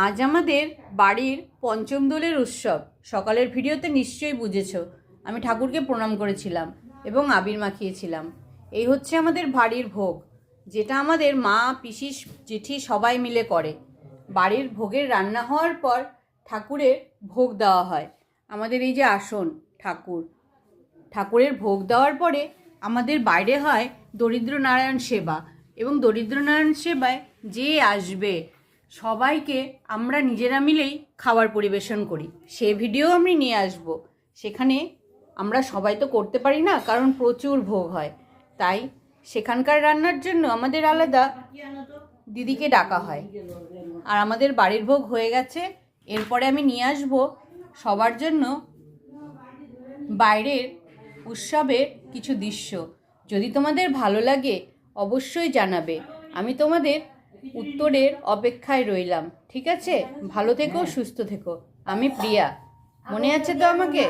আজ আমাদের বাড়ির পঞ্চম দোলের উৎসব। সকালের ভিডিওতে নিশ্চয়ই বুঝেছো আমি ঠাকুরকে প্রণাম করেছিলাম এবং আবির মাখিয়েছিলাম। এই হচ্ছে আমাদের বাড়ির ভোগ, যেটা আমাদের মা, পিসি, জেঠি সবাই মিলে করে। বাড়ির ভোগের রান্না হওয়ার পর ঠাকুরের ভোগ দেওয়া হয়। আমাদের এই যে আসন ঠাকুরের ভোগ দেওয়ার পরে আমাদের বাইরে হয় দরিদ্র নারায়ণ সেবা, এবং দরিদ্র নারায়ণ সেবায় যে আসবে সবাইকে আমরা নিজেরা মিলেই খাবার পরিবেশন করি। সে ভিডিও আমি নিয়ে আসব। সেখানে আমরা সবাই তো করতে পারি না, কারণ প্রচুর ভোগ হয়। তাই সেখানকার রান্নার জন্য আমাদের আলাদা দিদিকে ডাকা হয়। আর আমাদের বাড়ির ভোগ হয়ে গেছে। এরপরে আমি নিয়ে আসব সবার জন্য বাইরের উৎসবের কিছু দৃশ্য। যদি তোমাদের ভালো লাগে অবশ্যই জানাবে। আমি তোমাদের উত্তরের অপেক্ষায় রইলাম। ঠিক আছে? ভালো থেকো, সুস্থ থেকো। আমি প্রিয়া। মনে আছে তো আমাকে?